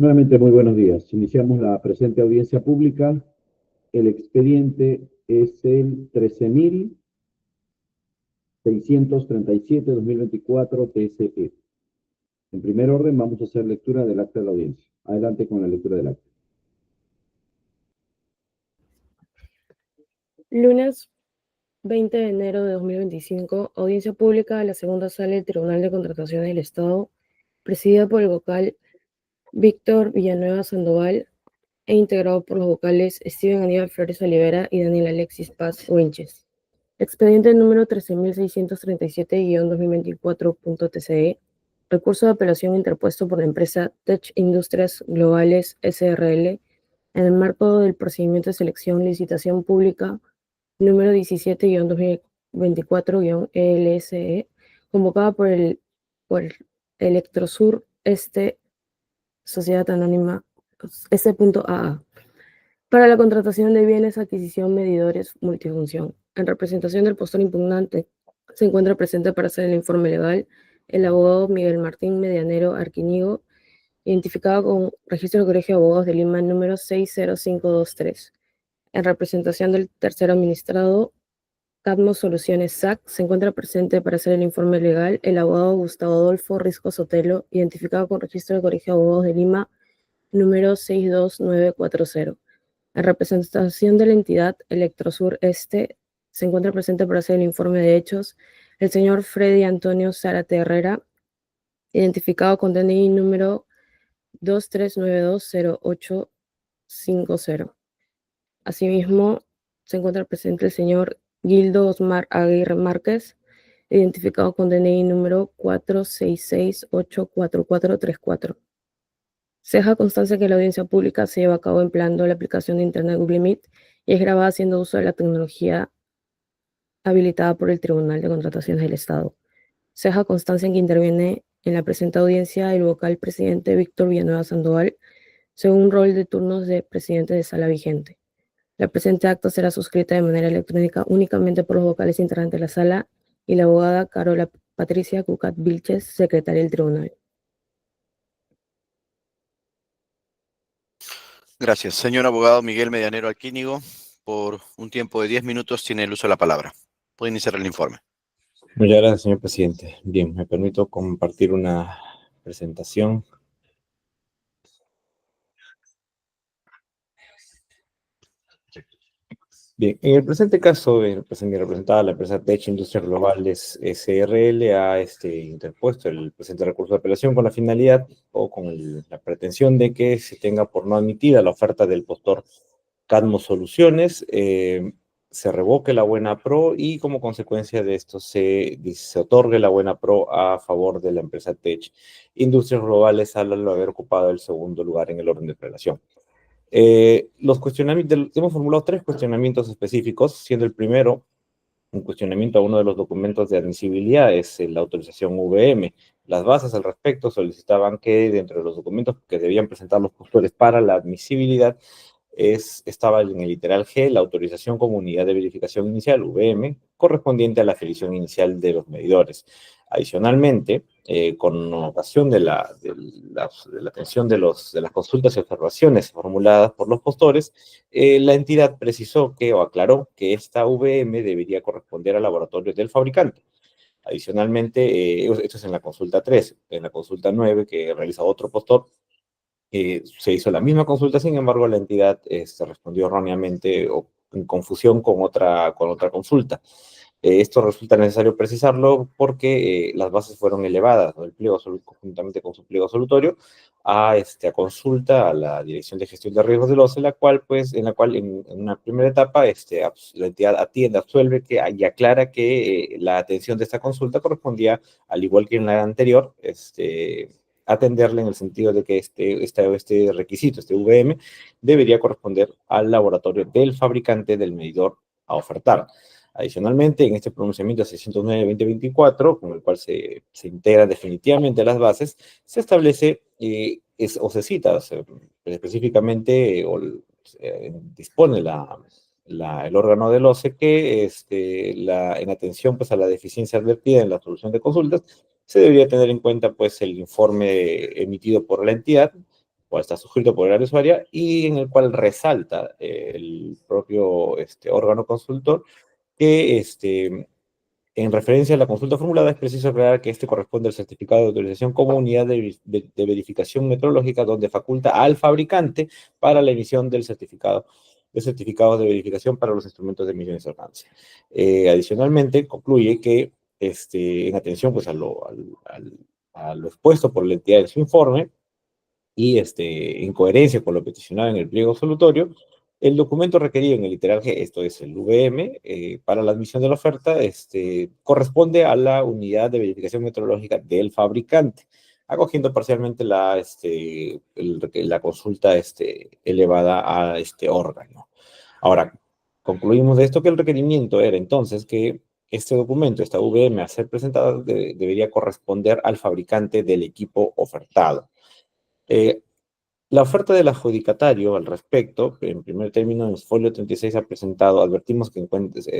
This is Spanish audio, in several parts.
Nuevamente, muy buenos días. Iniciamos la presente audiencia pública. El expediente es el 13.637-2024 TSE. En primer orden, vamos a hacer lectura del acta de la audiencia. Adelante con la lectura del acta. Lunes 20 de enero de 2025, audiencia pública de la segunda sala del Tribunal de Contrataciones del Estado, presidida por el vocal Víctor Villanueva Sandoval e integrado por los vocales Steven Aníbal Flores Olivera y Daniel Alexis Paz Winches. Expediente número 13.637-2024.tce. Recurso de apelación interpuesto por la empresa Tech Industrias Globales SRL en el marco del procedimiento de selección licitación pública número 17-2024-ELSE, convocada por Electrosur Sociedad Anónima S.AA, para la contratación de bienes, adquisición, medidores, multifunción. En representación del postor impugnante, se encuentra presente para hacer el informe legal el abogado Miguel Martín Medianero Arquinigo, identificado con registro del Colegio de Abogados de Lima número 60523. En representación del tercer administrado, Cadmo Soluciones SAC, se encuentra presente para hacer el informe legal el abogado Gustavo Adolfo Risco Sotelo, identificado con registro del Colegio de Abogados de Lima número 62940. En representación de la entidad Electrosur se encuentra presente para hacer el informe de hechos el señor Freddy Antonio Zárate Herrera, identificado con DNI número 23920850. Asimismo, se encuentra presente el señor Gildo Osmar Aguirre Márquez, identificado con DNI número 46684434. Se deja constancia que la audiencia pública se lleva a cabo empleando la aplicación de Internet Google Meet y es grabada haciendo uso de la tecnología habilitada por el Tribunal de Contrataciones del Estado. Se deja constancia en que interviene en la presente audiencia el vocal presidente Víctor Villanueva Sandoval, según un rol de turnos de presidente de sala vigente. La presente acta será suscrita de manera electrónica únicamente por los vocales integrantes de la sala y la abogada Carola Patricia Cucat Vilches, secretaria del tribunal. Gracias. Señor abogado Miguel Medianero Alquínigo, por un tiempo de 10 minutos tiene el uso de la palabra. Puede iniciar el informe. Muchas gracias, señor presidente. Bien, me permito compartir una presentación. Bien, en el presente caso, representada la empresa Tech Industrias Globales SRL ha interpuesto el presente recurso de apelación con la finalidad o con la pretensión de que se tenga por no admitida la oferta del postor Cadmo Soluciones, se revoque la buena pro y como consecuencia de esto se otorgue la buena pro a favor de la empresa Tech Industrias Globales al haber ocupado el segundo lugar en el orden de apelación. Los cuestionamientos, hemos formulado 3 cuestionamientos específicos, siendo el primero un cuestionamiento a uno de los documentos de admisibilidad, es la autorización VM. Las bases al respecto solicitaban que dentro de los documentos que debían presentar los postores para la admisibilidad estaba en el literal G, la autorización como unidad de verificación inicial, VM, correspondiente a la afiliación inicial de los medidores. Adicionalmente, con ocasión de la atención de las consultas y observaciones formuladas por los postores, la entidad precisó o aclaró que esta VM debería corresponder al laboratorio del fabricante. Adicionalmente, esto es en la consulta 3, en la consulta 9 que realiza otro postor, se hizo la misma consulta, sin embargo, la entidad respondió erróneamente o en confusión con otra consulta. Esto resulta necesario precisarlo porque las bases fueron elevadas, ¿no? El pliego conjuntamente con su pliego solutorio a consulta a la Dirección de Gestión de Riesgos del OCE, en la cual en una primera etapa la entidad absuelve y aclara que la atención de esta consulta correspondía, al igual que en la anterior, atenderle en el sentido de que este requisito, este VM, debería corresponder al laboratorio del fabricante del medidor a ofertar. Adicionalmente, en este pronunciamiento 609-2024, con el cual se integran definitivamente las bases, se establece o se cita específicamente dispone el órgano del OCE que en atención pues, a la deficiencia advertida en la solución de consultas, se debería tener en cuenta pues, el informe emitido por la entidad o está suscrito por el área usuaria, y en el cual resalta el propio órgano consultor que en referencia a la consulta formulada, es preciso aclarar que este corresponde al certificado de autorización como unidad de verificación metrológica, donde faculta al fabricante para la emisión del certificado de certificados de verificación para los instrumentos de emisiones de alcance. Adicionalmente, concluye que, en atención pues, a lo expuesto por la entidad en su informe, y en coherencia con lo peticionado en el pliego absolutorio, el documento requerido en el literal G, esto es el VM, para la admisión de la oferta, corresponde a la unidad de verificación metrológica del fabricante, acogiendo parcialmente la consulta elevada a este órgano. Ahora, concluimos de esto que el requerimiento era entonces que este documento, esta VM a ser presentada, debería corresponder al fabricante del equipo ofertado. La oferta del adjudicatario al respecto, en primer término, en el folio 36 ha presentado, advertimos que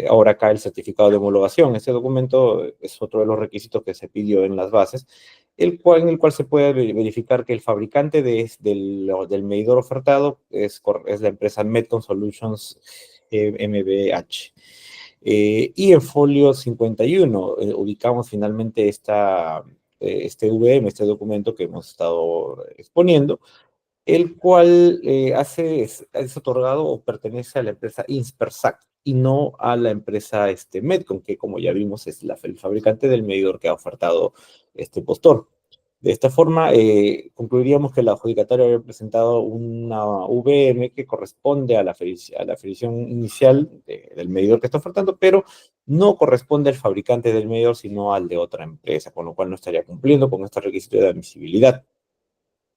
ahora acá el certificado de homologación. Este documento es otro de los requisitos que se pidió en las bases, en el cual se puede verificar que el fabricante del medidor ofertado es la empresa Metcon Solutions MBH. Y en folio 51 ubicamos finalmente este VM, este documento que hemos estado exponiendo, el cual es otorgado o pertenece a la empresa Inspersac y no a la empresa Metcon, que como ya vimos es el fabricante del medidor que ha ofertado este postor. De esta forma, concluiríamos que el adjudicatario había presentado una VM que corresponde a la afiliación inicial del medidor que está ofertando, pero no corresponde al fabricante del medidor, sino al de otra empresa, con lo cual no estaría cumpliendo con este requisito de admisibilidad.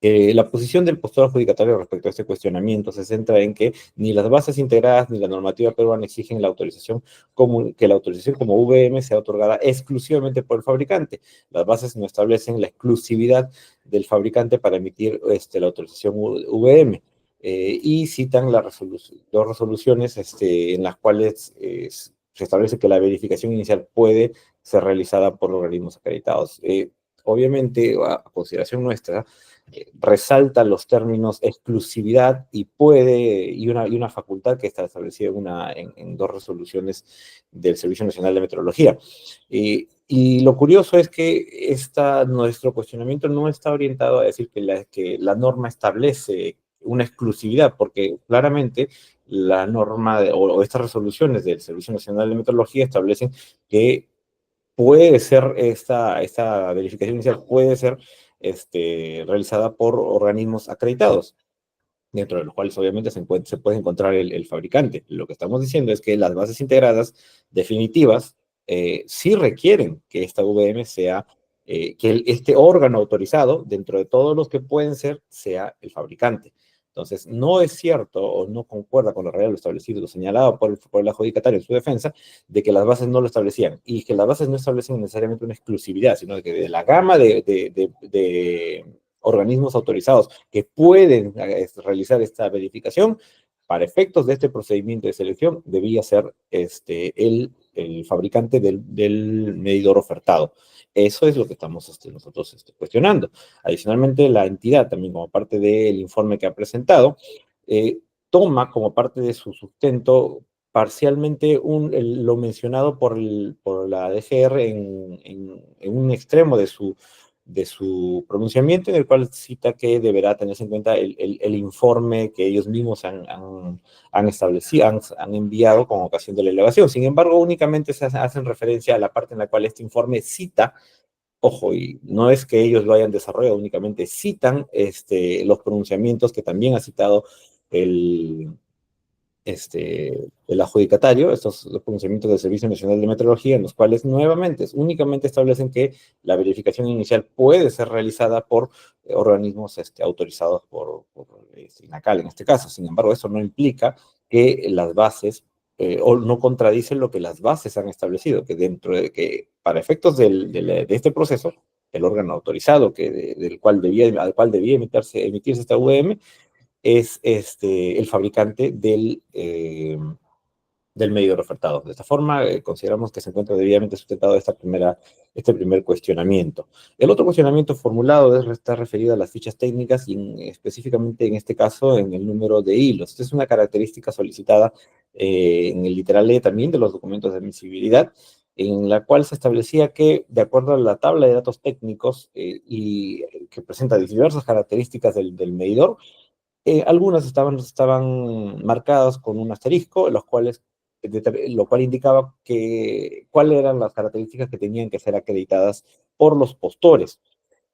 La posición del postor adjudicatario respecto a este cuestionamiento se centra en que ni las bases integradas ni la normativa peruana exigen que la autorización como VM sea otorgada exclusivamente por el fabricante. Las bases no establecen la exclusividad del fabricante para emitir la autorización VM. Y citan dos resoluciones en las cuales se establece que la verificación inicial puede ser realizada por organismos acreditados. Obviamente, a consideración nuestra, resalta los términos exclusividad y una facultad que está establecida en dos resoluciones del Servicio Nacional de Meteorología. Y lo curioso es que nuestro cuestionamiento no está orientado a decir que la norma establece una exclusividad, porque claramente la norma o estas resoluciones del Servicio Nacional de Meteorología establecen que puede ser esta verificación inicial puede ser realizada por organismos acreditados, dentro de los cuales obviamente se puede encontrar el fabricante. Lo que estamos diciendo es que las bases integradas definitivas sí requieren que esta VM sea, que este órgano autorizado, dentro de todos los que pueden ser, sea el fabricante. Entonces, no es cierto o no concuerda con lo real, lo establecido, lo señalado por el adjudicatario en su defensa, de que las bases no lo establecían, y que las bases no establecen necesariamente una exclusividad, sino de que de la gama de organismos autorizados que pueden realizar esta verificación, para efectos de este procedimiento de selección, debía ser el fabricante del medidor ofertado. Eso es lo que estamos nosotros cuestionando. Adicionalmente, la entidad, también como parte del informe que ha presentado, toma como parte de su sustento parcialmente lo mencionado por la DGR en un extremo de su pronunciamiento, en el cual cita que deberá tenerse en cuenta el informe que ellos mismos han establecido, han enviado con ocasión de la elevación. Sin embargo, únicamente se hacen referencia a la parte en la cual este informe cita, ojo, y no es que ellos lo hayan desarrollado, únicamente citan los pronunciamientos que también ha citado el adjudicatario, estos pronunciamientos del Servicio Nacional de Meteorología, en los cuales nuevamente, únicamente establecen que la verificación inicial puede ser realizada por organismos autorizados por INACAL en este caso. Sin embargo, eso no implica que las bases, o no contradicen lo que las bases han establecido, que para efectos de este proceso, el órgano autorizado al cual debía emitirse esta VM, es el fabricante del medidor ofertado. De esta forma, consideramos que se encuentra debidamente sustentado este primer cuestionamiento. El otro cuestionamiento formulado está referido a las fichas técnicas y específicamente en este caso en el número de hilos. Esta es una característica solicitada en el literal E también de los documentos de admisibilidad, en la cual se establecía que, de acuerdo a la tabla de datos técnicos y que presenta diversas características del medidor, algunas estaban marcadas con un asterisco, lo cual indicaba cuáles eran las características que tenían que ser acreditadas por los postores.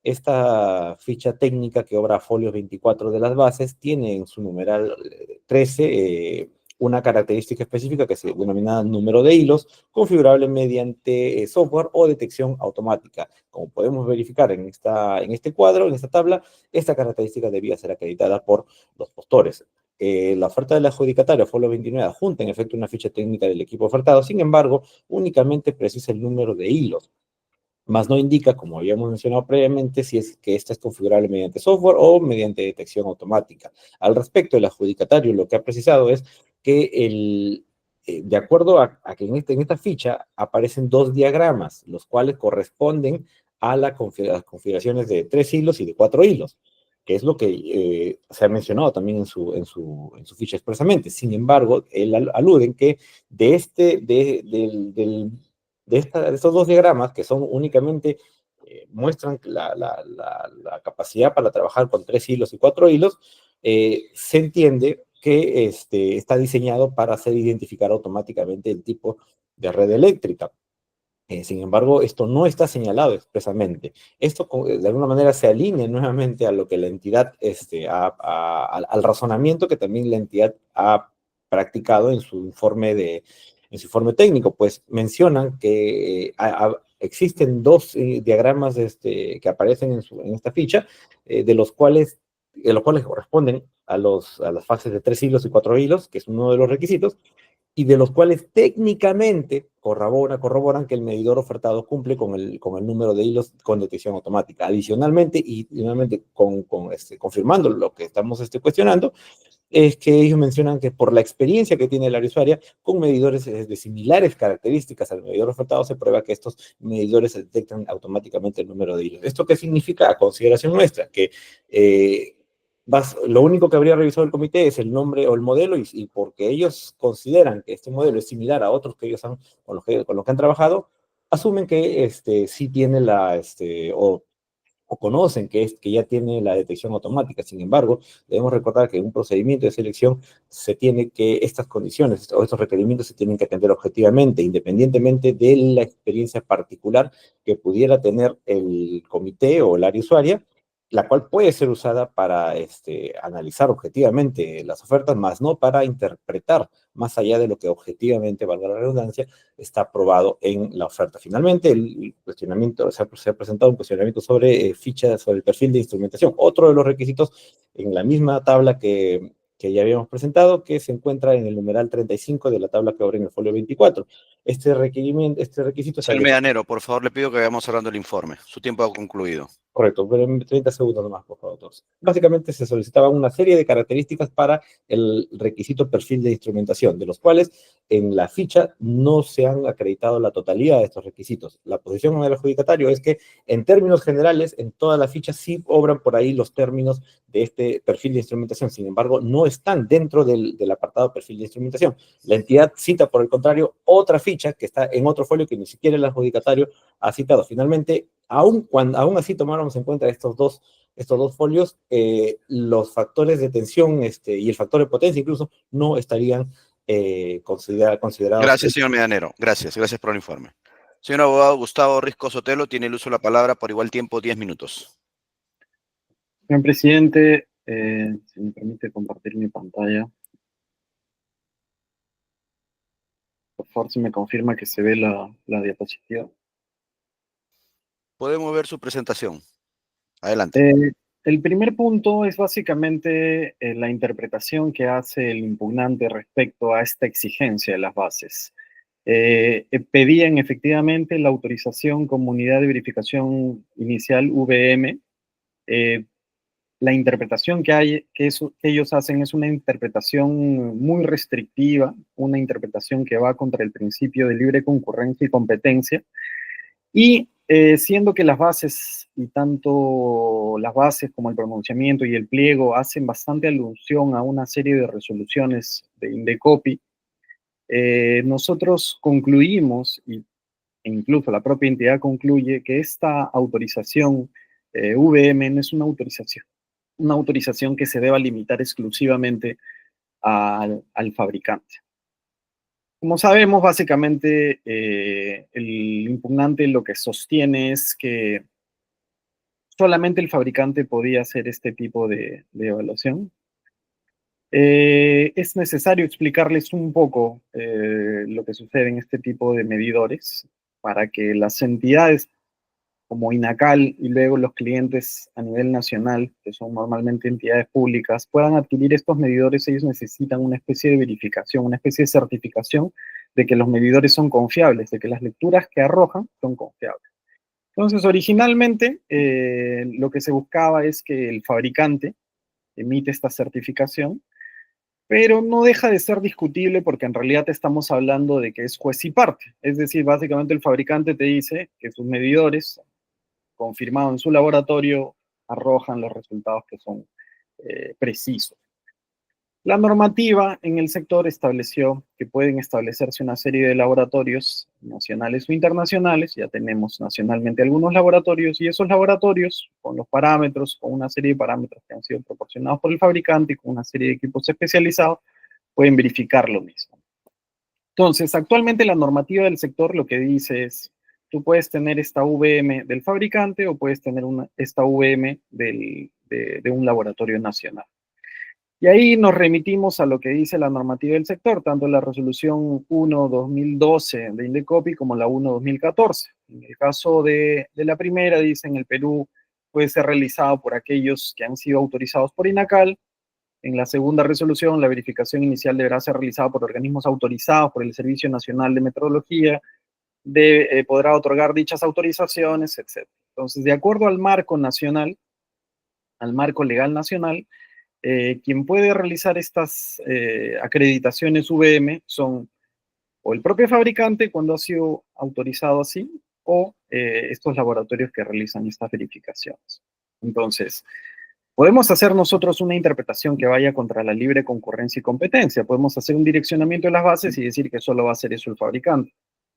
Esta ficha técnica que obra folio 24 de las bases tiene en su numeral 13 una característica específica que se denomina número de hilos, configurable mediante software o detección automática. Como podemos verificar en este cuadro, en esta tabla, esta característica debía ser acreditada por los postores. La oferta del adjudicatario folio 29 adjunta en efecto una ficha técnica del equipo ofertado, sin embargo, únicamente precisa el número de hilos, más no indica, como habíamos mencionado previamente, si es que esta es configurable mediante software o mediante detección automática. Al respecto, el adjudicatario lo que ha precisado es que de acuerdo a que en esta ficha aparecen dos diagramas, los cuales corresponden a las configuraciones de 3 hilos y de 4 hilos, que es lo que se ha mencionado también en su ficha expresamente. Sin embargo, él alude en que de estos dos diagramas, que son únicamente, muestran la capacidad para trabajar con 3 hilos y 4 hilos, se entiende que está diseñado para hacer identificar automáticamente el tipo de red eléctrica. Sin embargo, esto no está señalado expresamente. Esto de alguna manera se alinea nuevamente a lo que la entidad, al razonamiento que también la entidad ha practicado en su informe técnico, pues mencionan que existen dos diagramas que aparecen en esta ficha, de los cuales corresponden a las fases de 3 hilos y 4 hilos, que es uno de los requisitos, y de los cuales técnicamente corroboran que el medidor ofertado cumple con el número de hilos con detección automática. Adicionalmente, y nuevamente confirmando lo que estamos cuestionando, es que ellos mencionan que por la experiencia que tiene el área usuaria con medidores de similares características al medidor ofertado, se prueba que estos medidores detectan automáticamente el número de hilos. ¿Esto qué significa? A consideración nuestra, que lo único que habría revisado el comité es el nombre o el modelo, y porque ellos consideran que este modelo es similar a otros que ellos con los que han trabajado, asumen que sí tiene o conocen que ya tiene la detección automática. Sin embargo, debemos recordar que en un procedimiento de selección estas condiciones o estos requerimientos se tienen que atender objetivamente, independientemente de la experiencia particular que pudiera tener el comité o el área usuaria, la cual puede ser usada para analizar objetivamente las ofertas, más no para interpretar más allá de lo que objetivamente, valga la redundancia, está aprobado en la oferta. Finalmente, el cuestionamiento, se ha presentado un cuestionamiento sobre fichas, sobre el perfil de instrumentación. Otro de los requisitos en la misma tabla que ya habíamos presentado, que se encuentra en el numeral 35 de la tabla que obra en el folio 24. Este requisito... Señor Medianero, por favor, le pido que vayamos cerrando el informe. Su tiempo ha concluido. Correcto, pero en 30 segundos nomás, por favor, todos. Básicamente se solicitaban una serie de características para el requisito perfil de instrumentación, de los cuales en la ficha no se han acreditado la totalidad de estos requisitos. La posición del adjudicatario es que, en términos generales, en toda la ficha sí obran por ahí los términos de este perfil de instrumentación. Sin embargo, no están dentro del apartado perfil de instrumentación. La entidad cita, por el contrario, otra ficha que está en otro folio que ni siquiera el adjudicatario ha citado. Finalmente, aún así tomáramos en cuenta estos dos folios, los factores de tensión y el factor de potencia incluso no estarían considerados. Gracias, señor Medianero. Gracias por el informe. Señor abogado Gustavo Risco Sotelo, tiene el uso de la palabra por igual tiempo, 10 minutos. Señor presidente, si me permite compartir mi pantalla. Por favor, si me confirma que se ve la diapositiva. Podemos ver su presentación. Adelante. El primer punto es básicamente la interpretación que hace el impugnante respecto a esta exigencia de las bases. Pedían efectivamente la autorización como unidad de verificación inicial VM, la interpretación que ellos hacen es una interpretación muy restrictiva, una interpretación que va contra el principio de libre concurrencia y competencia, y siendo que las bases, y tanto las bases como el pronunciamiento y el pliego hacen bastante alusión a una serie de resoluciones de Indecopi, nosotros concluimos, e incluso la propia entidad concluye, que esta autorización VM no es una autorización que se deba limitar exclusivamente al fabricante. Como sabemos, básicamente el impugnante lo que sostiene es que solamente el fabricante podía hacer este tipo de evaluación. Es necesario explicarles un poco lo que sucede en este tipo de medidores para que las entidades como INACAL y luego los clientes a nivel nacional, que son normalmente entidades públicas, puedan adquirir estos medidores. Ellos necesitan una especie de verificación, una especie de certificación de que los medidores son confiables, de que las lecturas que arrojan son confiables. Entonces, originalmente, lo que se buscaba es que el fabricante emite esta certificación, pero no deja de ser discutible porque en realidad estamos hablando de que es juez y parte. Es decir, básicamente el fabricante te dice que sus medidores, confirmados en su laboratorio, arrojan los resultados que son precisos. La normativa en el sector estableció que pueden establecerse una serie de laboratorios nacionales o internacionales. Ya tenemos nacionalmente algunos laboratorios, y esos laboratorios, con los parámetros, con una serie de parámetros que han sido proporcionados por el fabricante y con una serie de equipos especializados, pueden verificar lo mismo. Entonces, actualmente la normativa del sector lo que dice es: tú puedes tener esta VM del fabricante o puedes tener esta VM de un laboratorio nacional. Y ahí nos remitimos a lo que dice la normativa del sector, tanto la resolución 1/2012 de Indecopi como la 1/2014. En el caso de la primera, dice: en el Perú puede ser realizado por aquellos que han sido autorizados por INACAL. En la segunda resolución, la verificación inicial deberá ser realizada por organismos autorizados por el Servicio Nacional de Metrología, podrá otorgar dichas autorizaciones, etc. Entonces, de acuerdo al marco nacional, al marco legal nacional, quien puede realizar estas acreditaciones VM son o el propio fabricante cuando ha sido autorizado así, o estos laboratorios que realizan estas verificaciones. Entonces, podemos hacer nosotros una interpretación que vaya contra la libre concurrencia y competencia. Podemos hacer un direccionamiento de las bases y decir que solo va a hacer eso el fabricante.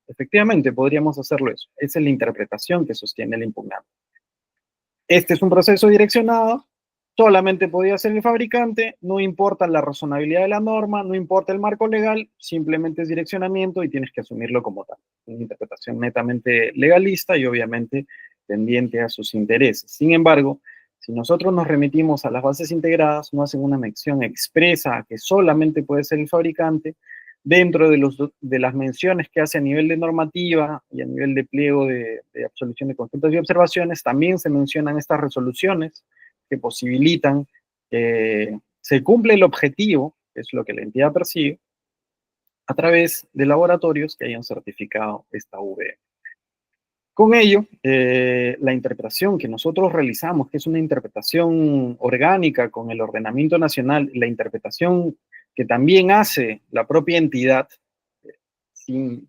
Efectivamente, podríamos hacerlo eso. Esa es la interpretación que sostiene el impugnante. Este es un proceso direccionado, solamente podía ser el fabricante, no importa la razonabilidad de la norma, no importa el marco legal, simplemente es direccionamiento y tienes que asumirlo como tal. Una interpretación netamente legalista y obviamente tendiente a sus intereses. Sin embargo, si nosotros nos remitimos a las bases integradas, no hacen una mención expresa a que solamente puede ser el fabricante. Dentro de las menciones que hace a nivel de normativa y a nivel de pliego de absolución de consultas y observaciones, también se mencionan estas resoluciones que posibilitan que se cumpla el objetivo, que es lo que la entidad persigue, a través de laboratorios que hayan certificado esta VM. Con ello, la interpretación que nosotros realizamos, que es una interpretación orgánica con el ordenamiento nacional, la interpretación que también hace la propia entidad, sin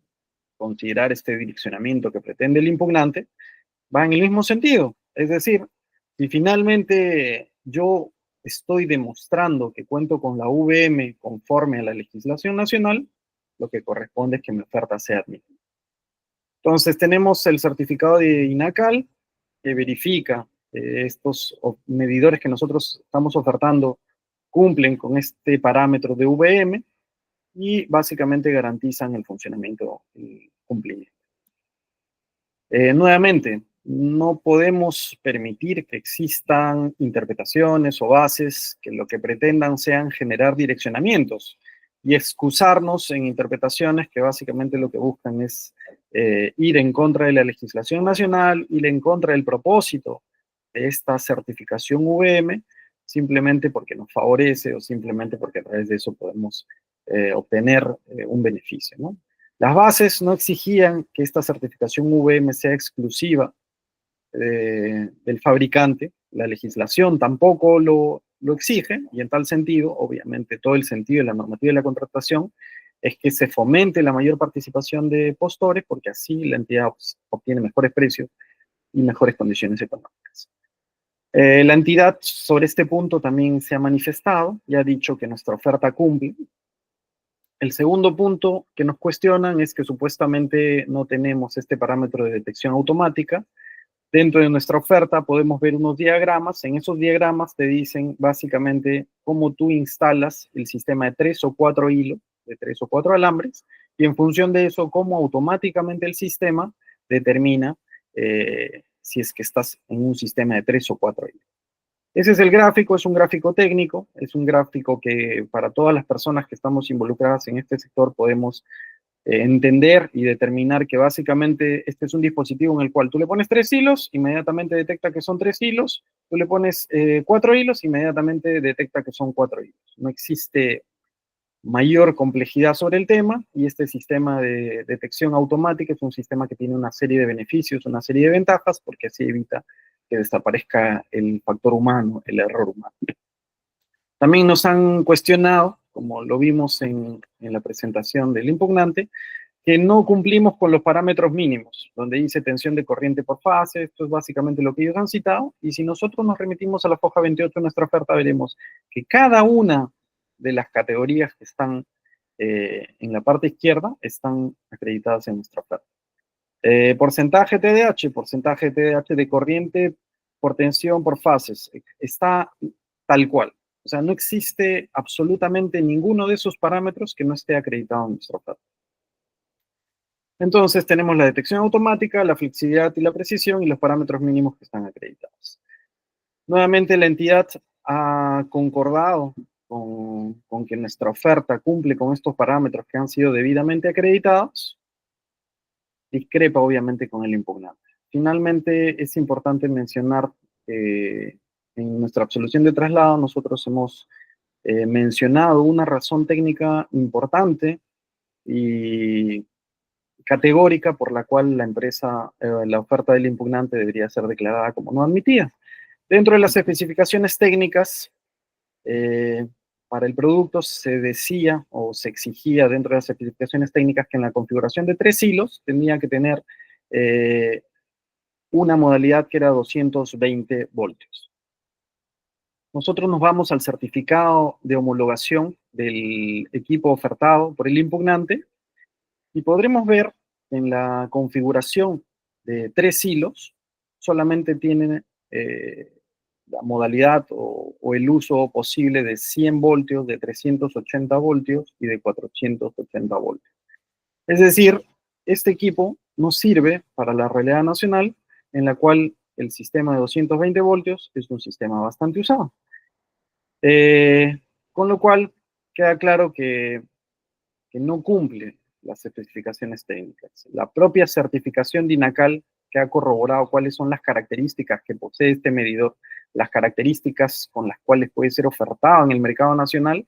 considerar este direccionamiento que pretende el impugnante, va en el mismo sentido. Es decir, si finalmente yo estoy demostrando que cuento con la VM conforme a la legislación nacional, lo que corresponde es que mi oferta sea admitida. Entonces tenemos el certificado de INACAL que verifica estos medidores que nosotros estamos ofertando cumplen con este parámetro de VM y básicamente garantizan el funcionamiento y cumplimiento. Nuevamente, no podemos permitir que existan interpretaciones o bases que lo que pretendan sean generar direccionamientos y excusarnos en interpretaciones que básicamente lo que buscan es ir en contra de la legislación nacional, ir en contra del propósito de esta certificación VM, simplemente porque nos favorece o simplemente porque a través de eso podemos obtener un beneficio, ¿no? Las bases no exigían que esta certificación VM sea exclusiva del fabricante, la legislación tampoco lo exige, y en tal sentido, obviamente, todo el sentido de la normativa de la contratación es que se fomente la mayor participación de postores, porque así la entidad obtiene mejores precios y mejores condiciones económicas. La entidad sobre este punto también se ha manifestado y ha dicho que nuestra oferta cumple. El segundo punto que nos cuestionan es que supuestamente no tenemos este parámetro de detección automática. Dentro de nuestra oferta podemos ver unos diagramas. En esos diagramas te dicen básicamente cómo tú instalas el sistema de 3 o 4 hilos, de 3 o 4 alambres, y en función de eso, cómo automáticamente el sistema determina si es que estás en un sistema de 3 o 4 hilos. Ese es el gráfico, es un gráfico técnico, es un gráfico que para todas las personas que estamos involucradas en este sector podemos entender y determinar que básicamente este es un dispositivo en el cual tú le pones 3 hilos, inmediatamente detecta que son 3 hilos, tú le pones 4 hilos, inmediatamente detecta que son 4 hilos. No existe mayor complejidad sobre el tema, y este sistema de detección automática es un sistema que tiene una serie de beneficios, una serie de ventajas, porque así evita que desaparezca el factor humano, el error humano. También nos han cuestionado, como lo vimos en la presentación del impugnante, que no cumplimos con los parámetros mínimos, donde dice tensión de corriente por fase. Esto es básicamente lo que ellos han citado, y si nosotros nos remitimos a la foja 28 de nuestra oferta, veremos que cada una de las categorías que están en la parte izquierda están acreditadas en nuestra oferta. Porcentaje TDH de corriente por tensión por fases, está tal cual. O sea, no existe absolutamente ninguno de esos parámetros que no esté acreditado en nuestra oferta. Entonces tenemos la detección automática, la flexibilidad y la precisión, y los parámetros mínimos que están acreditados. Nuevamente la entidad ha concordado con que nuestra oferta cumple con estos parámetros que han sido debidamente acreditados. Discrepa obviamente con el impugnante. Finalmente es importante mencionar que en nuestra absolución de traslado nosotros hemos mencionado una razón técnica importante y categórica por la cual la empresa, la oferta del impugnante debería ser declarada como no admitida. Dentro de las especificaciones técnicas, para el producto se decía o se exigía dentro de las especificaciones técnicas que en la configuración de 3 hilos tenía que tener una modalidad que era 220 voltios. Nosotros nos vamos al certificado de homologación del equipo ofertado por el impugnante y podremos ver en la configuración de 3 hilos solamente tienen la modalidad o el uso posible de 100 voltios, de 380 voltios y de 480 voltios. Es decir, este equipo nos sirve para la realidad nacional, en la cual el sistema de 220 voltios es un sistema bastante usado. Con lo cual queda claro que no cumple las especificaciones técnicas. La propia certificación de INACAL, que ha corroborado cuáles son las características que posee este medidor, las características con las cuales puede ser ofertado en el mercado nacional,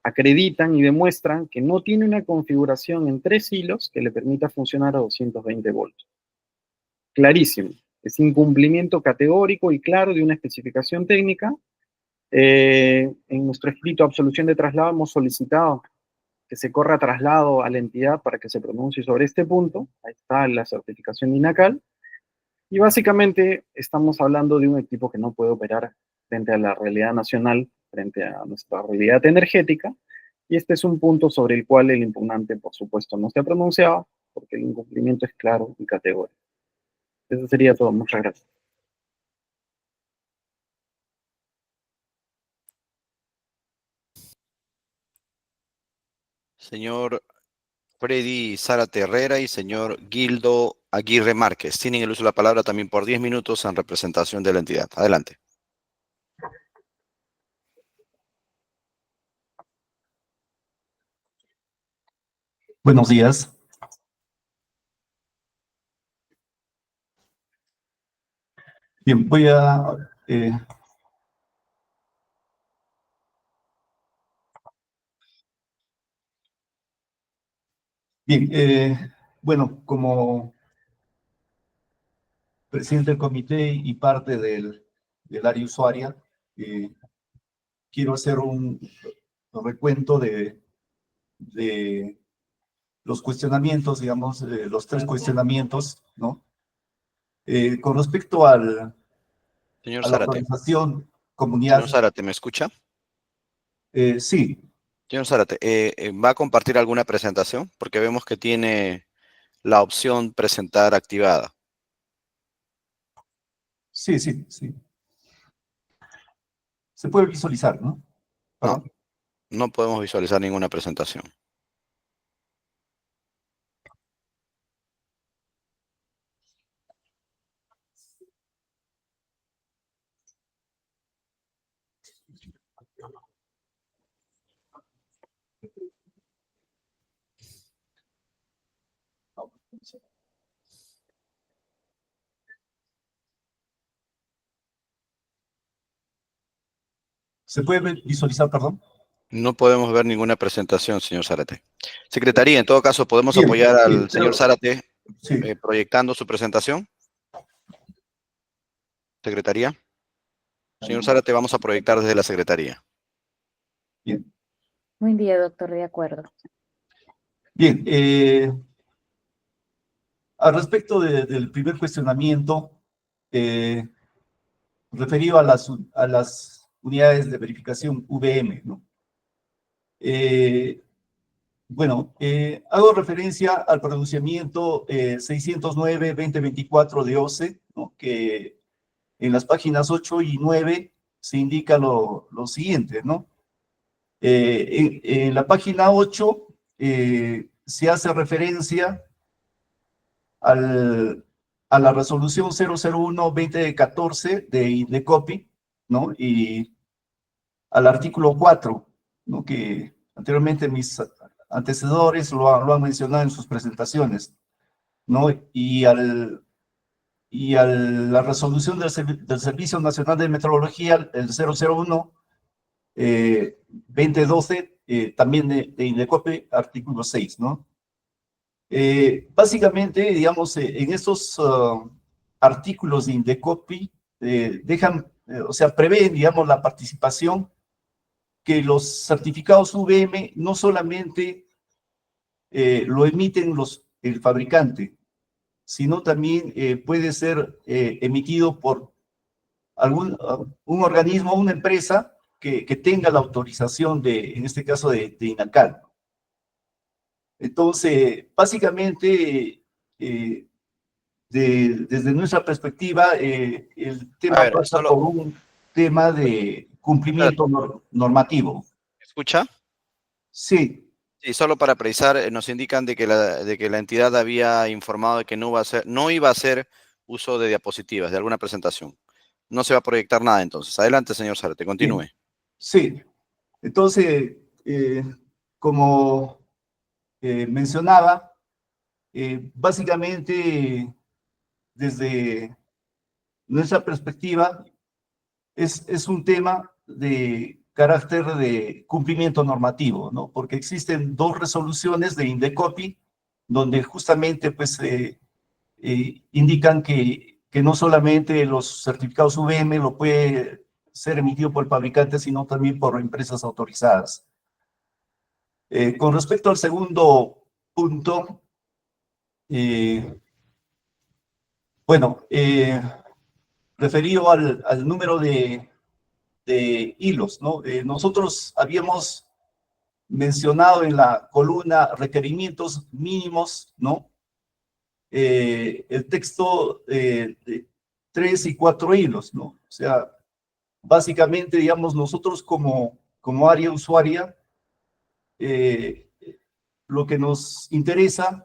acreditan y demuestran que no tiene una configuración en 3 hilos que le permita funcionar a 220 voltios. Clarísimo, es incumplimiento categórico y claro de una especificación técnica. En nuestro escrito de absolución de traslado hemos solicitado que se corra traslado a la entidad para que se pronuncie sobre este punto. Ahí está la certificación de INACAL. Y básicamente estamos hablando de un equipo que no puede operar frente a la realidad nacional, frente a nuestra realidad energética. Y este es un punto sobre el cual el impugnante, por supuesto, no se ha pronunciado, porque el incumplimiento es claro y categórico. Eso sería todo. Muchas gracias. Señor Freddy Zárate Herrera y señor Gildo Aguirre Márquez. Tienen el uso de la palabra también por 10 minutos en representación de la entidad. Adelante. Buenos días. Bien, voy a... bien, bueno, como presidente del comité y parte del del área usuaria, quiero hacer un recuento de los cuestionamientos, digamos, los 3 cuestionamientos, ¿no? Con respecto a la Señor Zárate. autorización comunidad, Señor Zárate, ¿me escucha? sí, Señor Zárate, ¿va a compartir alguna presentación? Porque vemos que tiene la opción presentar activada. sí. Se puede visualizar, ¿no? No, Perdón. no podemos visualizar ninguna presentación. ¿Se puede visualizar, perdón? No podemos ver ninguna presentación, señor Zárate. Secretaría, en todo caso, ¿podemos Bien, apoyar bien, al señor Zárate Sí, proyectando su presentación? Secretaría. Señor Zárate, vamos a proyectar desde la Secretaría. bien. Buen día, doctor, de acuerdo. Bien, al respecto del primer cuestionamiento, referido a las unidades de verificación VM, ¿no? Bueno, hago referencia al pronunciamiento 609-2024 de OCE, ¿no? Que en las páginas 8 y 9 se indica lo siguiente, ¿no? En la página 8 se hace referencia a la resolución 001-2014 de INDECOPI, ¿no? Y al artículo 4, ¿no? Que anteriormente mis antecedores lo han mencionado en sus presentaciones, ¿no? Y la resolución del Servicio Nacional de Meteorología, el 001, 2012, también de INDECOPI, artículo 6, ¿no? Básicamente, digamos, en estos artículos de INDECOPI dejan, o sea, prevén, digamos, la participación que los certificados VM no solamente lo emiten el fabricante, sino también puede ser emitido por un organismo, una empresa que tenga la autorización en este caso, de INACAL. Entonces, básicamente, desde nuestra perspectiva, el tema ver, pasa por un tema de cumplimiento normativo. ¿Escucha? Sí, Sí, solo para precisar, nos indican de que la entidad había informado de que no iba a hacer uso de diapositivas, de alguna presentación. No se va a proyectar nada entonces. Adelante, señor Zárate, continúe. sí. Entonces, como mencionaba, básicamente, desde nuestra perspectiva, es un tema de carácter de cumplimiento normativo, ¿no? Porque existen 2 resoluciones de INDECOPI donde justamente, pues, indican que no solamente los certificados VM lo puede ser emitido por el fabricante, sino también por empresas autorizadas. Con respecto al segundo punto, bueno, referido al número de hilos, ¿no? Nosotros habíamos mencionado en la columna requerimientos mínimos, ¿no? El texto de 3 y 4 hilos, ¿no? O sea, básicamente, digamos, nosotros como área usuaria, lo que nos interesa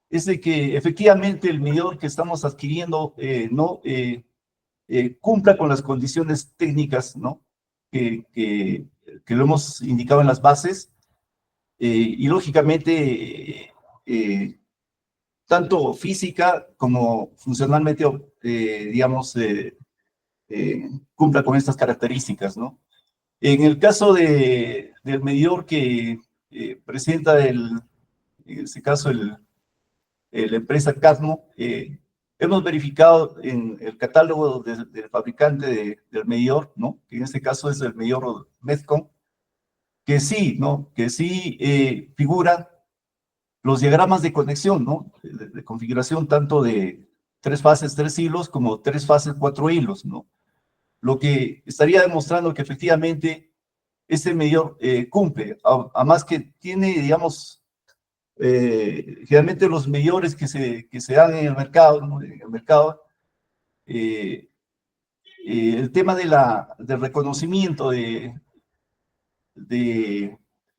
es de que efectivamente el medidor que estamos adquiriendo no cumpla con las condiciones técnicas, ¿no? Que lo hemos indicado en las bases, y lógicamente tanto física como funcionalmente, digamos, cumpla con estas características, ¿no? En el caso del medidor que presenta en este caso la empresa Cadmo, hemos verificado en el catálogo del fabricante del medidor, ¿no? Que en este caso es el medidor Medcom, que sí, ¿no? Que sí figuran los diagramas de conexión, ¿no? De configuración tanto de 3 fases, 3 hilos, como 3 fases, 4 hilos, ¿no? Lo que estaría demostrando que efectivamente este medidor cumple, a más que tiene, digamos, generalmente los medidores que se dan en el mercado, ¿no? En el mercado, el tema del reconocimiento de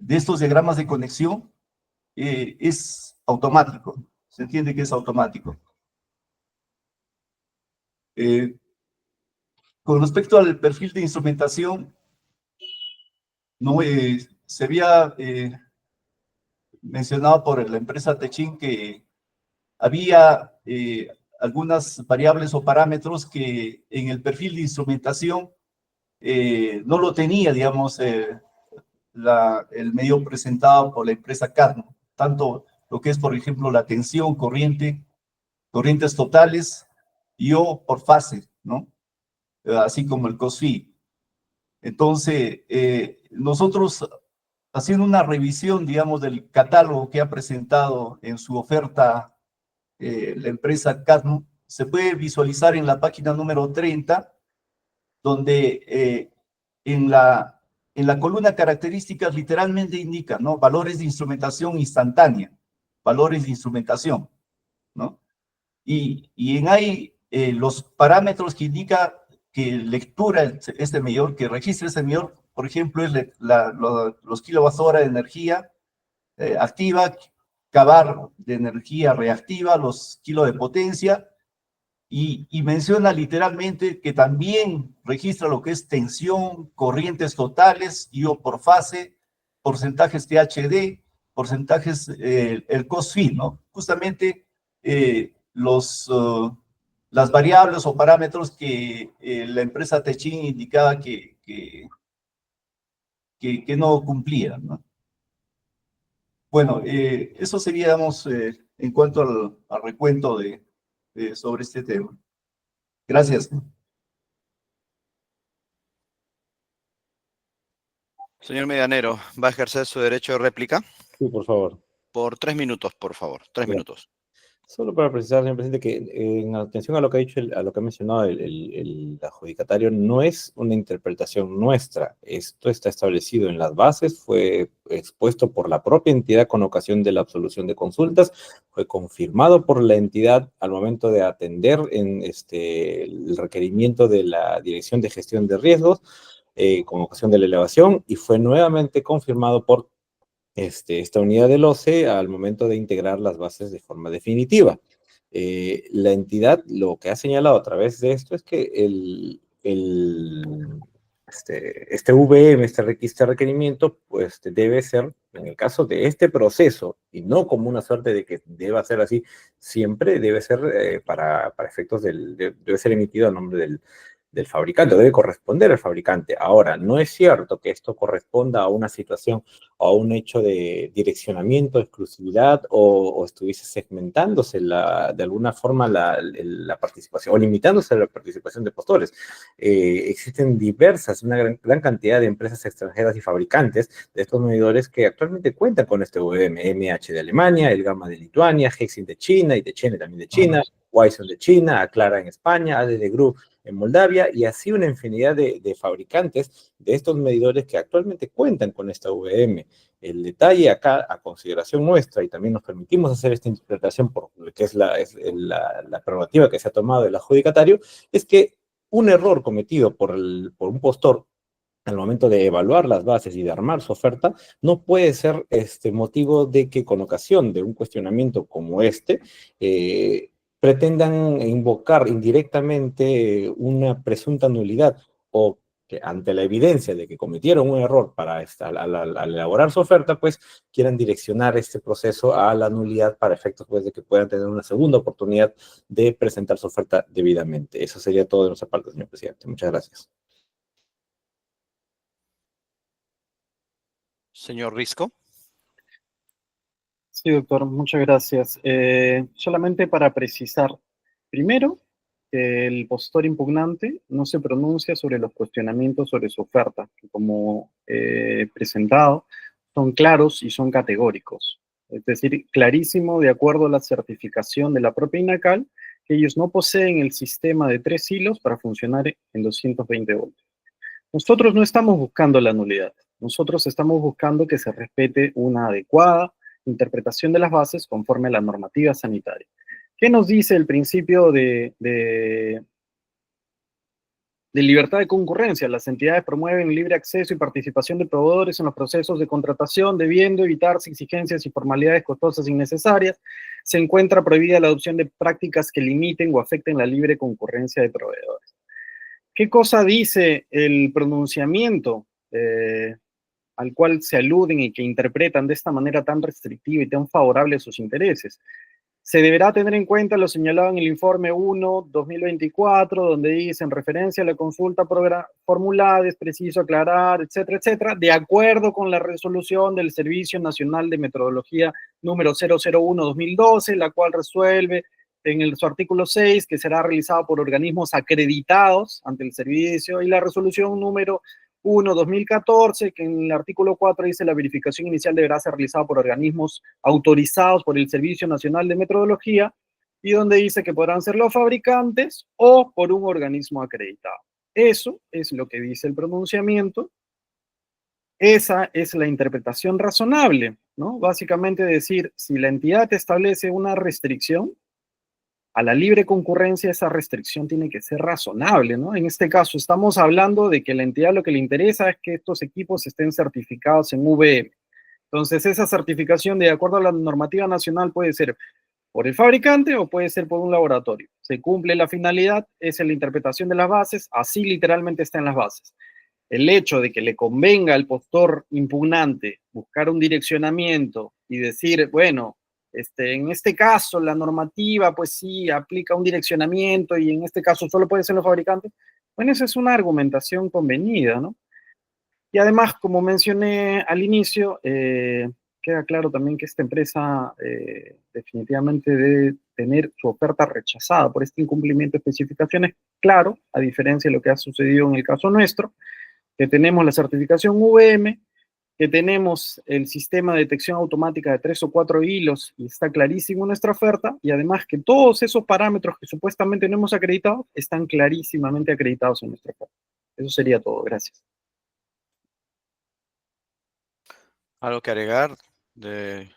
estos diagramas de conexión es automático, se entiende que es automático. Con respecto al perfil de instrumentación, no, se había mencionado por la empresa Techin que había algunas variables o parámetros que en el perfil de instrumentación no lo tenía, digamos, el medio presentado por la empresa Cadmo, tanto lo que es, por ejemplo, la tensión, corrientes totales y o por fase, ¿no? Así como el COSFI. Entonces, nosotros haciendo una revisión, digamos, del catálogo que ha presentado en su oferta la empresa Cadmo, se puede visualizar en la página número 30, donde en la columna características literalmente indica, ¿no? Valores de instrumentación instantánea, valores de instrumentación, ¿no? Y en ahí los parámetros que indica que lectura este medidor, que registra este medidor, por ejemplo, es los kilowatt-hora de energía activa, kVAR de energía reactiva, los kilos de potencia, y menciona literalmente que también registra lo que es tensión, corrientes totales, IO por fase, porcentajes THD, porcentajes, el COSFI, ¿no? Justamente las variables o parámetros que la empresa Techin indicaba que no cumplían, ¿no? Bueno, eso sería, digamos, en cuanto al recuento sobre este tema. Gracias. Señor Medianero, ¿va a ejercer su derecho de réplica? Sí, por favor. Por 3 minutos, por favor. 3 Bien. minutos. Solo para precisar, señor presidente, que en atención a lo que ha dicho, a lo que ha mencionado el adjudicatario, no es una interpretación nuestra. Esto está establecido en las bases, fue expuesto por la propia entidad con ocasión de la absolución de consultas, fue confirmado por la entidad al momento de atender en el requerimiento de la Dirección de Gestión de Riesgos con ocasión de la elevación y fue nuevamente confirmado por esta unidad del OCE al momento de integrar las bases de forma definitiva. La entidad lo que ha señalado a través de esto es que este VM, este requerimiento, pues debe ser, en el caso de este proceso, y no como una suerte de que deba ser así, siempre debe ser para efectos debe ser emitido a nombre del fabricante, debe corresponder al fabricante. Ahora, no es cierto que esto corresponda a una situación o a un hecho de direccionamiento, exclusividad o estuviese segmentándose de alguna forma la participación o limitándose la participación de postores. Existen una gran cantidad de empresas extranjeras y fabricantes de estos medidores que actualmente cuentan con este VM, MH de Alemania, el Gamma de Lituania, Hexin de China, y Techene también de China, Wison de China, Aclara en España, ADD Group en Moldavia, y así una infinidad de fabricantes de estos medidores que actualmente cuentan con esta VM. El detalle acá, a consideración nuestra, y también nos permitimos hacer esta interpretación por lo que es la prerrogativa que se ha tomado del adjudicatario, es que un error cometido por un postor al momento de evaluar las bases y de armar su oferta, no puede ser motivo de que con ocasión de un cuestionamiento como pretendan invocar indirectamente una presunta nulidad o que ante la evidencia de que cometieron un error al elaborar su oferta, pues quieran direccionar este proceso a la nulidad para efectos pues, de que puedan tener una segunda oportunidad de presentar su oferta debidamente. Eso sería todo de nuestra parte, señor presidente. Muchas gracias. Señor Risco. Sí, doctor, muchas gracias. Solamente para precisar, Primero, que el postor impugnante no se pronuncia sobre los cuestionamientos sobre su oferta, que como presentado son claros y son categóricos. Es decir, clarísimo de acuerdo a la certificación de la propia INACAL, que ellos no poseen el sistema de 3 hilos para funcionar en 220 voltios. Nosotros no estamos buscando la nulidad, nosotros estamos buscando que se respete una adecuada interpretación de las bases conforme a la normativa sanitaria. ¿Qué nos dice el principio de libertad de concurrencia? Las entidades promueven el libre acceso y participación de proveedores en los procesos de contratación, debiendo evitarse exigencias y formalidades costosas innecesarias. Se encuentra prohibida la adopción de prácticas que limiten o afecten la libre concurrencia de proveedores. ¿Qué cosa dice el pronunciamiento al cual se aluden y que interpretan de esta manera tan restrictiva y tan favorable a sus intereses? Se deberá tener en cuenta lo señalado en el informe 1/2024, donde dice, en referencia a la consulta formulada, es preciso aclarar, etcétera, etcétera, de acuerdo con la resolución del Servicio Nacional de Metrología número 001/2012, la cual resuelve en su artículo 6 que será realizado por organismos acreditados ante el servicio, y la resolución número 1/2014, que en el artículo 4 dice la verificación inicial deberá ser realizada por organismos autorizados por el Servicio Nacional de Metrología, y donde dice que podrán ser los fabricantes o por un organismo acreditado. Eso es lo que dice el pronunciamiento. Esa es la interpretación razonable, ¿no? Básicamente decir, si la entidad establece una restricción a la libre concurrencia, esa restricción tiene que ser razonable, ¿no? En este caso estamos hablando de que la entidad lo que le interesa es que estos equipos estén certificados en VM. Entonces esa certificación, de acuerdo a la normativa nacional, puede ser por el fabricante o puede ser por un laboratorio. Se cumple la finalidad, esa es la interpretación de las bases, así literalmente está en las bases. El hecho de que le convenga al postor impugnante buscar un direccionamiento y decir, bueno, en este caso la normativa pues sí aplica un direccionamiento y en este caso solo puede ser los fabricantes, bueno, esa es una argumentación convenida, ¿no? Y además, como mencioné al inicio, queda claro también que esta empresa definitivamente debe tener su oferta rechazada por este incumplimiento de especificaciones, claro, a diferencia de lo que ha sucedido en el caso nuestro, que tenemos la certificación VM, que tenemos el sistema de detección automática de 3 o 4 hilos y está clarísimo nuestra oferta, y además que todos esos parámetros que supuestamente no hemos acreditado están clarísimamente acreditados en nuestra oferta. Eso sería todo. Gracias. ¿Algo que agregar de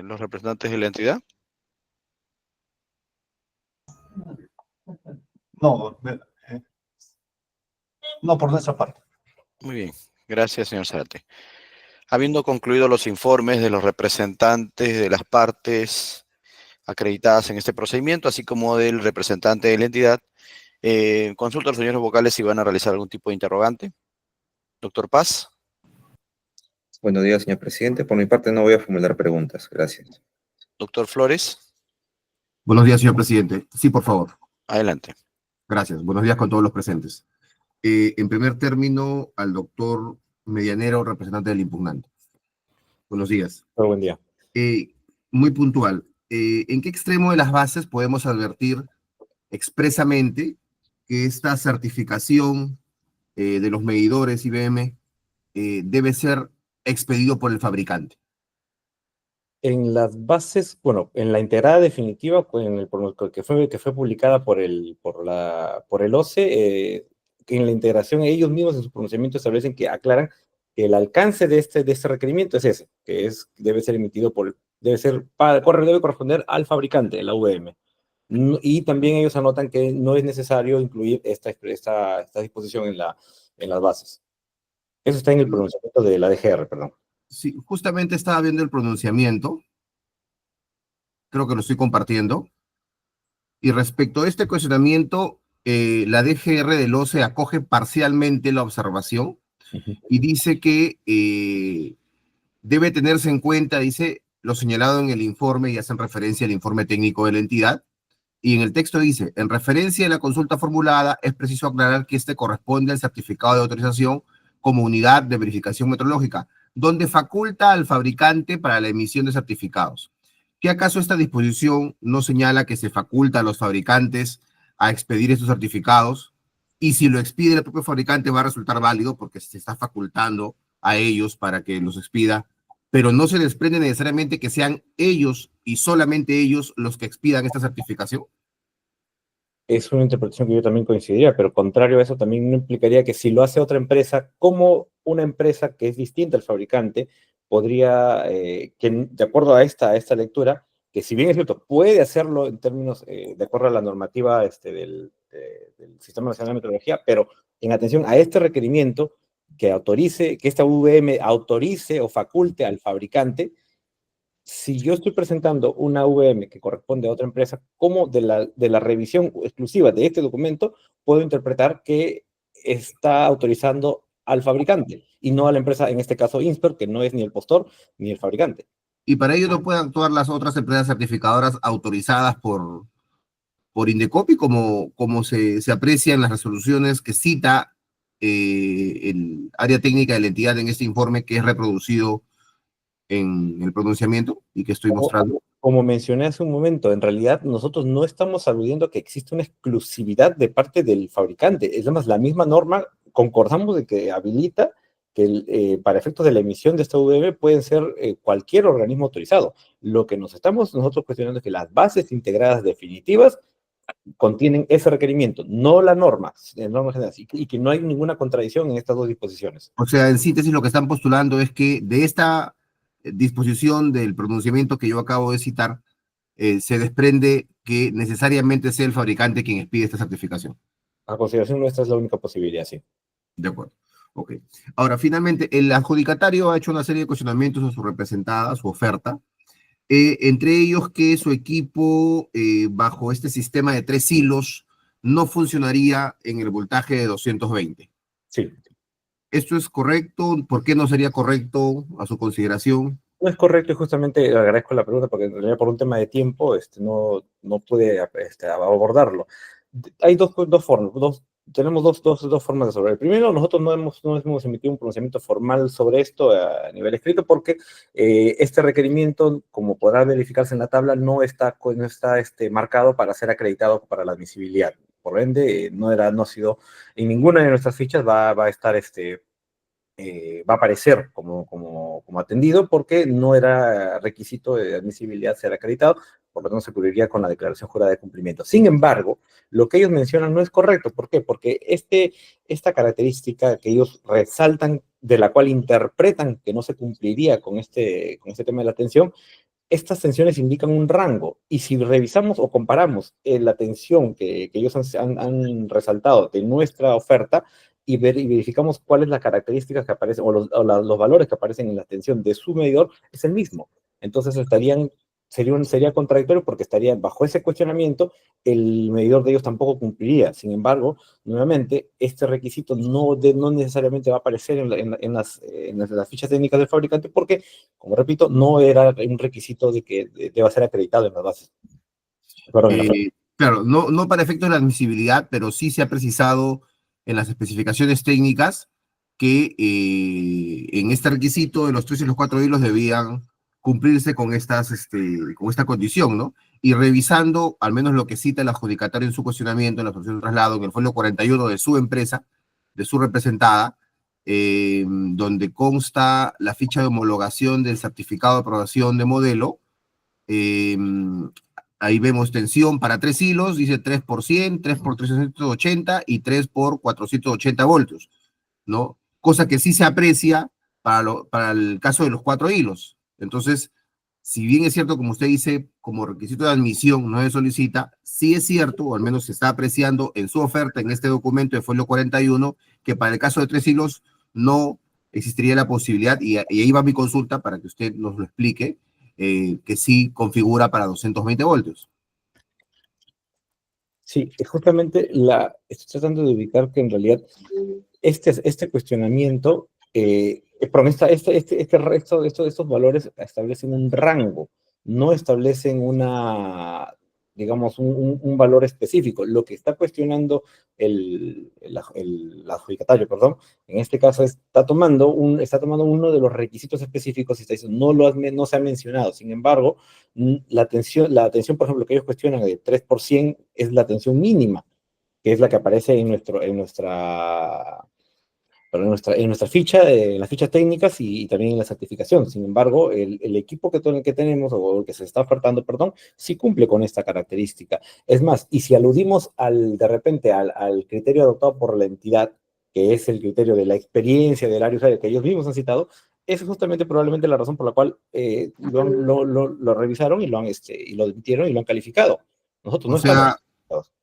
los representantes de la entidad? No, no por nuestra parte. Muy bien, gracias, señor Zárate. Habiendo concluido los informes de los representantes de las partes acreditadas en este procedimiento, así como del representante de la entidad, consulto a los señores vocales si van a realizar algún tipo de interrogante. Doctor Paz. Buenos días, señor presidente. Por mi parte no voy a formular preguntas. Gracias. Doctor Flores. Buenos días, señor presidente. Sí, por favor. Adelante. Gracias. Buenos días con todos los presentes. En primer término, al doctor Medianero, representante del impugnante. Buenos días. Muy buen día. Muy puntual. ¿En qué extremo de las bases podemos advertir expresamente que esta certificación de los medidores IBM debe ser expedido por el fabricante? En las bases, bueno, en la integrada definitiva, pues, que fue publicada por el OCE, en la integración ellos mismos en su pronunciamiento establecen que aclaran que el alcance de este requerimiento es ese, que debe ser emitido debe corresponder al fabricante, la VM. Y también ellos anotan que no es necesario incluir esta disposición en las bases. Eso está en el pronunciamiento de la DGR, perdón. Sí, justamente estaba viendo el pronunciamiento. Creo que lo estoy compartiendo. Y respecto a este cuestionamiento, la DGR del OCE acoge parcialmente la observación y dice que debe tenerse en cuenta, dice, lo señalado en el informe y hacen referencia al informe técnico de la entidad. Y en el texto dice, en referencia a la consulta formulada, es preciso aclarar que este corresponde al certificado de autorización como unidad de verificación metrológica, donde faculta al fabricante para la emisión de certificados. ¿Qué acaso esta disposición no señala que se faculta a los fabricantes a expedir estos certificados? Y si lo expide el propio fabricante va a resultar válido porque se está facultando a ellos para que los expida, pero no se desprende necesariamente que sean ellos y solamente ellos los que expidan esta certificación. Es una interpretación que yo también coincidiría, pero contrario a eso también no implicaría que si lo hace otra empresa, como una empresa que es distinta al fabricante, podría, que de acuerdo a esta lectura, que si bien es cierto, puede hacerlo en términos, de acuerdo a la normativa del Sistema Nacional de Metrología, pero en atención a este requerimiento, que autorice, que esta VM autorice o faculte al fabricante. Si yo estoy presentando una VM que corresponde a otra empresa, ¿cómo de la revisión exclusiva de este documento puedo interpretar que está autorizando al fabricante y no a la empresa, en este caso Insper, que no es ni el postor ni el fabricante? Y para ello no pueden actuar las otras empresas certificadoras autorizadas por Indecopi, como se aprecia en las resoluciones que cita el área técnica de la entidad en este informe que es reproducido en el pronunciamiento y que estoy mostrando. Como mencioné hace un momento, en realidad nosotros no estamos aludiendo que existe una exclusividad de parte del fabricante. Es más, la misma norma, concordamos de que habilita que para efectos de la emisión de esta VM pueden ser cualquier organismo autorizado. Lo que nos estamos nosotros cuestionando es que las bases integradas definitivas contienen ese requerimiento, no la norma general, y que no hay ninguna contradicción en estas dos disposiciones. O sea, en síntesis lo que están postulando es que de esta disposición del pronunciamiento que yo acabo de citar, se desprende que necesariamente sea el fabricante quien expide esta certificación. A consideración nuestra es la única posibilidad, sí. De acuerdo. Ok. Ahora, finalmente, el adjudicatario ha hecho una serie de cuestionamientos a su representada, su oferta, entre ellos que su equipo, bajo este sistema de 3 hilos, no funcionaría en el voltaje de 220. Sí. ¿Esto es correcto? ¿Por qué no sería correcto a su consideración? No es correcto y justamente agradezco la pregunta porque en realidad por un tema de tiempo no pude abordarlo. Hay dos formas, tenemos dos formas de resolver. Primero, nosotros no hemos emitido un pronunciamiento formal sobre esto a nivel escrito porque este requerimiento, como podrá verificarse en la tabla, no está marcado para ser acreditado para la admisibilidad. Por ende, no ha sido, en ninguna de nuestras fichas va a estar va a aparecer como atendido porque no era requisito de admisibilidad ser acreditado, por lo tanto se cubriría con la declaración jurada de cumplimiento. Sin embargo, lo que ellos mencionan no es correcto. ¿Por qué? Porque esta característica que ellos resaltan, de la cual interpretan que no se cumpliría con este tema de la atención, estas tensiones indican un rango, y si revisamos o comparamos la tensión que ellos han resaltado de nuestra oferta y verificamos cuál es la característica que aparece o los valores que aparecen en la tensión de su medidor, es el mismo. Entonces sería contradictorio porque estaría bajo ese cuestionamiento, el medidor de ellos tampoco cumpliría. Sin embargo, nuevamente, este requisito no necesariamente va a aparecer en las fichas técnicas del fabricante porque, como repito, no era un requisito de que deba ser acreditado en las bases. Claro, no para efectos de la admisibilidad, pero sí se ha precisado en las especificaciones técnicas que en este requisito de los 3 y los 4 hilos debían cumplirse con esta condición, ¿no? Y revisando al menos lo que cita el adjudicatario en su cuestionamiento, en la solución de traslado, en el folio 41 de su empresa, de su representada, donde consta la ficha de homologación del certificado de aprobación de modelo, ahí vemos tensión para 3 hilos, dice 3 por 100, 3 por 380 y 3 por 480 voltios, ¿no? Cosa que sí se aprecia para el caso de los 4 hilos. Entonces, si bien es cierto, como usted dice, como requisito de admisión no se solicita, sí es cierto, o al menos se está apreciando en su oferta, en este documento de folio 41, que para el caso de 3 hilos no existiría la posibilidad, y ahí va mi consulta para que usted nos lo explique, que sí configura para 220 voltios. Sí, justamente estoy tratando de ubicar que en realidad este cuestionamiento, estos valores establecen un rango, no establecen digamos, un valor específico. Lo que está cuestionando el adjudicatario, perdón, en este caso está tomando uno de los requisitos específicos y está diciendo, no se ha mencionado. Sin embargo, la atención, por ejemplo, que ellos cuestionan de 3% es la atención mínima, que es la que aparece en nuestra ficha, en las fichas técnicas y también en la certificación. Sin embargo, el equipo que tenemos, o el que se está ofertando, perdón, sí cumple con esta característica. Es más, y si aludimos de repente al criterio adoptado por la entidad, que es el criterio de la experiencia del área usuario que ellos mismos han citado, esa es justamente probablemente la razón por la cual lo revisaron y lo admitieron y lo han calificado. Nosotros O no sea, estamos...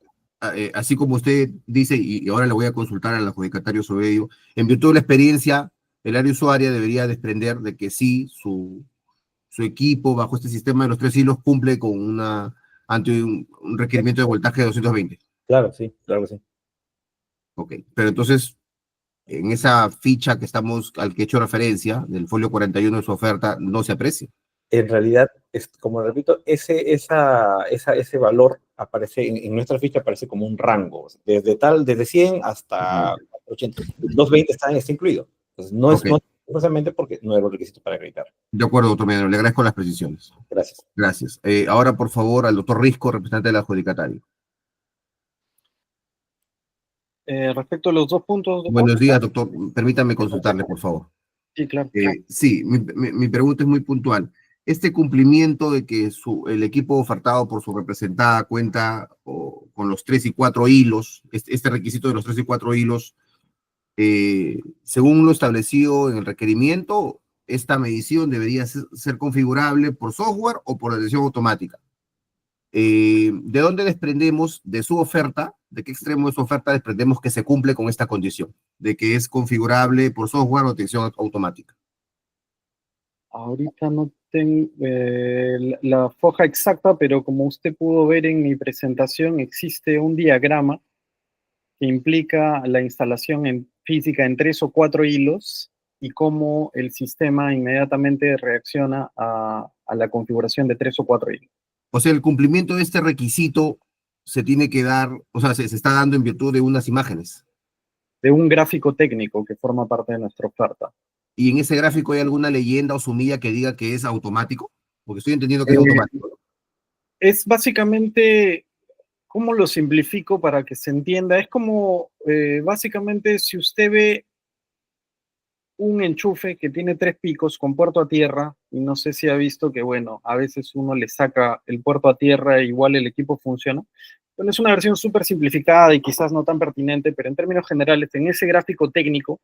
así como usted dice, y ahora le voy a consultar al adjudicatario sobre ello, en virtud de la experiencia, el área usuaria debería desprender de que sí, su equipo bajo este sistema de los 3 hilos cumple con ante un requerimiento de voltaje de 220. Claro, sí, claro que sí. Ok, pero entonces, en esa ficha al que he hecho referencia, del folio 41 de su oferta, no se aprecia. En realidad, como repito, ese valor aparece en nuestra ficha, aparece como un rango, desde 100 hasta 80. 220 está incluido. Entonces, no es precisamente porque no era un requisito para acreditar. De acuerdo, doctor Mediano, le agradezco las precisiones. Gracias. Gracias. Ahora, por favor, al doctor Risco, representante del adjudicatario. Respecto a los 2 puntos... Buenos días, doctor. Permítame consultarle, por favor. Sí, claro. Sí, mi pregunta es muy puntual. Este cumplimiento de que el equipo ofertado por su representada cuenta con los 3 y 4 hilos, este requisito de los 3 y 4 hilos, según lo establecido en el requerimiento, esta medición debería ser configurable por software o por decisión automática. ¿De dónde desprendemos de su oferta, de qué extremo de su oferta desprendemos que se cumple con esta condición, de que es configurable por software o decisión automática? Ahorita no tengo la foja exacta, pero como usted pudo ver en mi presentación, existe un diagrama que implica la instalación física en 3 o 4 hilos y cómo el sistema inmediatamente reacciona a la configuración de 3 o 4 hilos. O sea, el cumplimiento de este requisito se tiene que dar, o sea, se está dando en virtud de unas imágenes. De un gráfico técnico que forma parte de nuestra oferta. ¿Y en ese gráfico hay alguna leyenda o sumilla que diga que es automático? Porque estoy entendiendo que es automático. Es básicamente, ¿cómo lo simplifico para que se entienda? Es como, básicamente, si usted ve un enchufe que tiene 3 picos con puerto a tierra, y no sé si ha visto que, bueno, a veces uno le saca el puerto a tierra e igual el equipo funciona. Bueno, es una versión súper simplificada y quizás no tan pertinente, pero en términos generales, en ese gráfico técnico,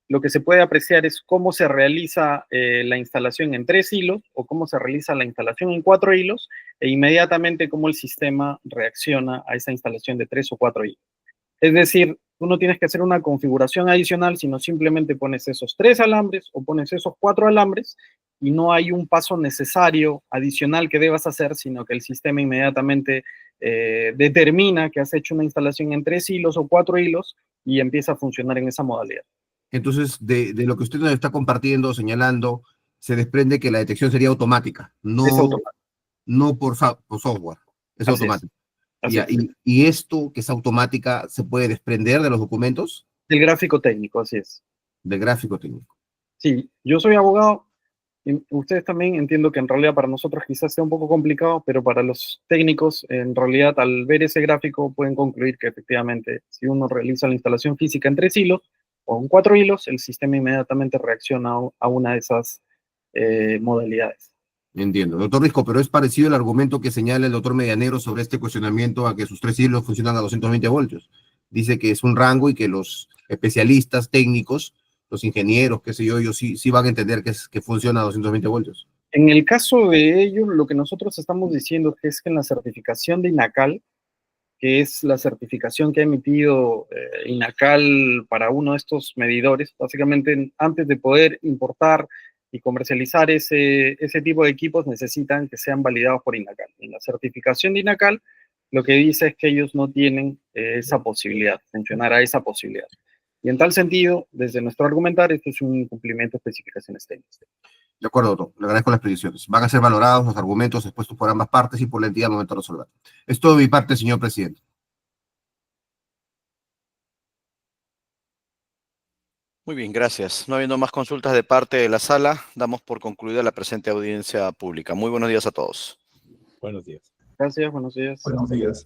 lo que se puede apreciar es cómo se realiza la instalación en 3 hilos o cómo se realiza la instalación en 4 hilos e inmediatamente cómo el sistema reacciona a esa instalación de 3 o 4 hilos. Es decir, tú no tienes que hacer una configuración adicional, sino simplemente pones esos 3 alambres o pones esos 4 alambres y no hay un paso necesario adicional que debas hacer, sino que el sistema inmediatamente determina que has hecho una instalación en 3 hilos o 4 hilos y empieza a funcionar en esa modalidad. Entonces, de lo que usted nos está compartiendo, señalando, se desprende que la detección sería automática, no, es automática. No por software, es Así automático. es. ¿Y esto que es automática se puede desprender de los documentos? Del gráfico técnico, así es. Del gráfico técnico. Sí, yo soy abogado. Ustedes también, entiendo que en realidad para nosotros quizás sea un poco complicado, pero para los técnicos, en realidad, al ver ese gráfico, pueden concluir que efectivamente, si uno realiza la instalación física en 3 hilos o en 4 hilos, el sistema inmediatamente reacciona a una de esas modalidades. Entiendo. Doctor Risco, pero es parecido el argumento que señala el doctor Medianero sobre este cuestionamiento a que sus 3 hilos funcionan a 220 voltios. Dice que es un rango y que los especialistas técnicos, los ingenieros, qué sé yo, ellos sí van a entender que funciona a 220 voltios. En el caso de ello, lo que nosotros estamos diciendo es que en la certificación de INACAL, que es la certificación que ha emitido INACAL para uno de estos medidores, básicamente antes de poder importar y comercializar ese tipo de equipos necesitan que sean validados por INACAL. En la certificación de INACAL lo que dice es que ellos no tienen esa posibilidad, mencionará esa posibilidad. Y en tal sentido, desde nuestro argumentar, esto es un incumplimiento de especificaciones técnicas. De acuerdo, doctor. Le agradezco las explicaciones. Van a ser valorados los argumentos expuestos por ambas partes y por la entidad al momento de resolver. Es todo de mi parte, señor presidente. Muy bien, gracias. No habiendo más consultas de parte de la sala, damos por concluida la presente audiencia pública. Muy buenos días a todos. Buenos días. Gracias, buenos días. Buenos días.